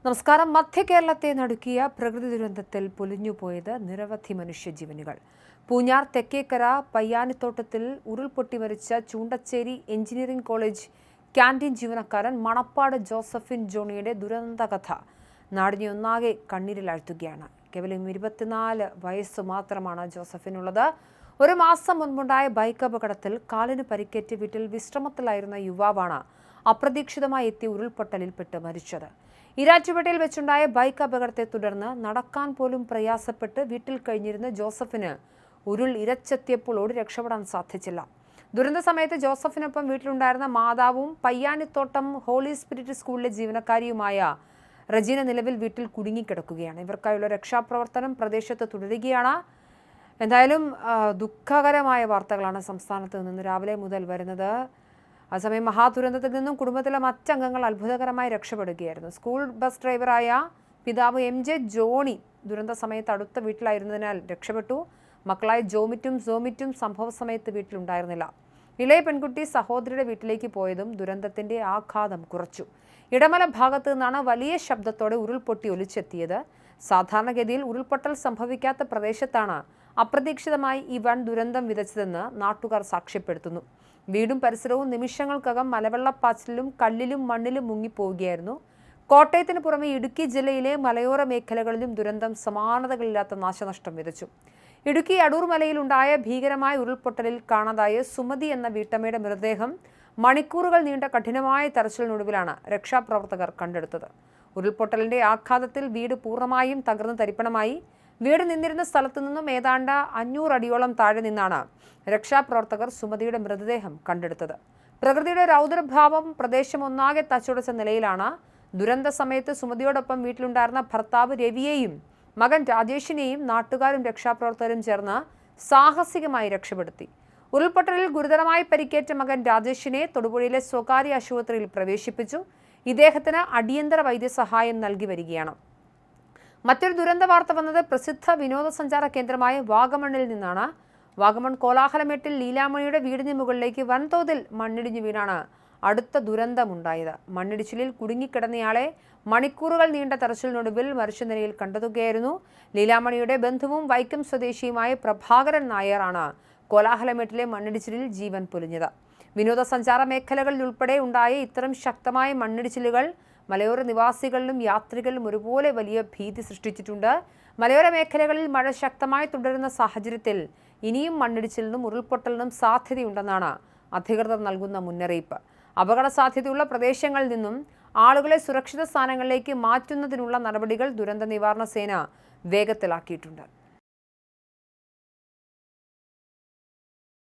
നമസ്കാരം. മധ്യ കേരളത്തെ നടുക്കിയ പ്രകൃതി ദുരന്തത്തിൽ പൊലിഞ്ഞുപോയത് നിരവധി മനുഷ്യജീവനുകൾ. പൂഞ്ഞാർ തെക്കേക്കര പയ്യാനിത്തോട്ടത്തിൽ ഉരുൾപൊട്ടി മരിച്ച ചൂണ്ടച്ചേരി എഞ്ചിനീയറിംഗ് കോളേജ് ക്യാന്റീൻ ജീവനക്കാരൻ മണപ്പാട് ജോസഫിൻ ജോണിയുടെ ദുരന്തകഥ നാടിനെ ഒന്നാകെ കണ്ണീരിലാഴ്ത്തുകയാണ്. കേവലം 24 വയസ്സ് മാത്രമാണ് ജോസഫിനുള്ളത്. ഒരു മാസം മുൻപുണ്ടായ ബൈക്ക് അപകടത്തിൽ കാലിന് പരിക്കേറ്റ് വീട്ടിൽ വിശ്രമത്തിലായിരുന്ന യുവാവാണ് അപ്രതീക്ഷിതമായി എത്തിയ ഉരുൾപൊട്ടലിൽപ്പെട്ട് മരിച്ചത്. ഈരാറ്റുപേട്ടയിൽ വെച്ചുണ്ടായ ബൈക്ക് അപകടത്തെ തുടർന്ന് നടക്കാൻ പോലും പ്രയാസപ്പെട്ട് വീട്ടിൽ കഴിഞ്ഞിരുന്ന ജോസഫിന് ഉരുൾ ഇരച്ചെത്തിയപ്പോൾ ഓടി രക്ഷപ്പെടാൻ സാധിച്ചില്ല. ദുരന്ത സമയത്ത് ജോസഫിനൊപ്പം വീട്ടിലുണ്ടായിരുന്ന മാതാവും പയ്യാനിത്തോട്ടം ഹോളി സ്പിരിറ്റ് സ്കൂളിലെ ജീവനക്കാരിയുമായ റജീന നിലവിൽ വീട്ടിൽ കുടുങ്ങിക്കിടക്കുകയാണ്. ഇവർക്കായുള്ള രക്ഷാപ്രവർത്തനം പ്രദേശത്ത് തുടരുകയാണ്. എന്തായാലും ദുഃഖകരമായ വാർത്തകളാണ് സംസ്ഥാനത്ത് നിന്ന് രാവിലെ മുതൽ വരുന്നത്. അതേസമയം മഹാദുരന്തത്തിൽ നിന്നും കുടുംബത്തിലെ മറ്റംഗങ്ങൾ അത്ഭുതകരമായി രക്ഷപ്പെടുകയായിരുന്നു. സ്കൂൾ ബസ് ഡ്രൈവറായ പിതാവ് MJ ജോണി ദുരന്ത സമയത്ത് അടുത്ത വീട്ടിലായിരുന്നതിനാൽ രക്ഷപ്പെട്ടു. മക്കളായ ജോമിറ്റും സംഭവ സമയത്ത് വീട്ടിലുണ്ടായിരുന്നില്ല. ഇളയ പെൺകുട്ടി സഹോദരിയുടെ വീട്ടിലേക്ക് പോയതും ദുരന്തത്തിന്റെ ആഘാതം കുറച്ചു. ഇടമല ഭാഗത്തു നിന്നാണ് വലിയ ശബ്ദത്തോടെ ഉരുൾപൊട്ടി ഒലിച്ചെത്തിയത്. സാധാരണഗതിയിൽ ഉരുൾപൊട്ടൽ സംഭവിക്കാത്ത പ്രദേശത്താണ് അപ്രതീക്ഷിതമായി ഈ വൻ ദുരന്തം വിതച്ചതെന്ന് നാട്ടുകാർ സാക്ഷ്യപ്പെടുത്തുന്നു. വീടും പരിസരവും നിമിഷങ്ങൾക്കകം മലവെള്ളപ്പാച്ചിലും കല്ലിലും മണ്ണിലും മുങ്ങിപ്പോവുകയായിരുന്നു. കോട്ടയത്തിന് പുറമെ ഇടുക്കി ജില്ലയിലെ മലയോര മേഖലകളിലും ദുരന്തം സമാനതകളില്ലാത്ത നാശനഷ്ടം വിതച്ചു. ഇടുക്കി അടൂർ മലയിലുണ്ടായ ഭീകരമായ ഉരുൾപൊട്ടലിൽ കാണാതായ സുമതി എന്ന വീട്ടമ്മയുടെ മൃതദേഹം മണിക്കൂറുകൾ നീണ്ട കഠിനമായ തെരച്ചിലിനൊടുവിലാണ് രക്ഷാപ്രവർത്തകർ കണ്ടെടുത്തത്. ഉരുൾപൊട്ടലിന്റെ ആഘാതത്തിൽ വീട് പൂർണ്ണമായും തകർന്ന് തരിപ്പണമായി. വീട് നിന്നിരുന്ന സ്ഥലത്തു നിന്നും ഏതാണ്ട് 500 അടിയോളം താഴെ നിന്നാണ് രക്ഷാപ്രവർത്തകർ സുമതിയുടെ മൃതദേഹം കണ്ടെടുത്തത്. പ്രകൃതിയുടെ രൗദ്രഭാവം പ്രദേശം ഒന്നാകെ തച്ചുടച്ച നിലയിലാണ്. ദുരന്ത സമയത്ത് സുമതിയോടൊപ്പം വീട്ടിലുണ്ടായിരുന്ന ഭർത്താവ് രവിയെയും മകൻ രാജേഷിനെയും നാട്ടുകാരും രക്ഷാപ്രവർത്തകരും ചേർന്ന് സാഹസികമായി രക്ഷപ്പെടുത്തി. ഉരുൾപൊട്ടലിൽ ഗുരുതരമായി പരിക്കേറ്റ മകൻ രാജേഷിനെ തൊടുപുഴയിലെ സ്വകാര്യ ആശുപത്രിയിൽ പ്രവേശിപ്പിച്ചു. ഇദ്ദേഹത്തിന് അടിയന്തര വൈദ്യസഹായം നൽകി വരികയാണ്. മറ്റൊരു ദുരന്ത വാർത്ത വന്നത് പ്രസിദ്ധ വിനോദസഞ്ചാര കേന്ദ്രമായ വാഗമണ്ണിൽ നിന്നാണ്. വാഗമൺ കോലാഹലമേട്ടിൽ ലീലാമണിയുടെ വീടിന് മുകളിലേക്ക് വൻതോതിൽ മണ്ണിടിഞ്ഞു വീണാണ് അടുത്ത ദുരന്തമുണ്ടായത്. മണ്ണിടിച്ചിലിൽ കുടുങ്ങിക്കിടന്നയാളെ മണിക്കൂറുകൾ നീണ്ട തെരച്ചിലിനൊടുവിൽ മരിച്ച നിലയിൽ കണ്ടെത്തുകയായിരുന്നു. ലീലാമണിയുടെ ബന്ധുവും വൈക്കം സ്വദേശിയുമായ പ്രഭാകരൻ നായരാണ് കോലാഹലമേട്ടിലെ മണ്ണിടിച്ചിലിൽ ജീവൻ പൊലിഞ്ഞത്. വിനോദസഞ്ചാര മേഖലകളിൽ ഉൾപ്പെടെ ഉണ്ടായ ഇത്തരം ശക്തമായ മണ്ണിടിച്ചിലുകൾ മലയോര നിവാസികളിലും യാത്രികളിലും ഒരുപോലെ വലിയ ഭീതി സൃഷ്ടിച്ചിട്ടുണ്ട്. മലയോര മേഖലകളിൽ മഴ ശക്തമായി തുടരുന്ന സാഹചര്യത്തിൽ ഇനിയും മണ്ണിടിച്ചിലിനും ഉരുൾപൊട്ടലിനും സാധ്യതയുണ്ടെന്നാണ് അധികൃതർ നൽകുന്ന മുന്നറിയിപ്പ്. അപകട സാധ്യതയുള്ള പ്രദേശങ്ങളിൽ നിന്നും ആളുകളെ സുരക്ഷിത സ്ഥാനങ്ങളിലേക്ക് മാറ്റുന്നതിനുള്ള നടപടികൾ ദുരന്ത നിവാരണ സേന വേഗത്തിലാക്കിയിട്ടുണ്ട്.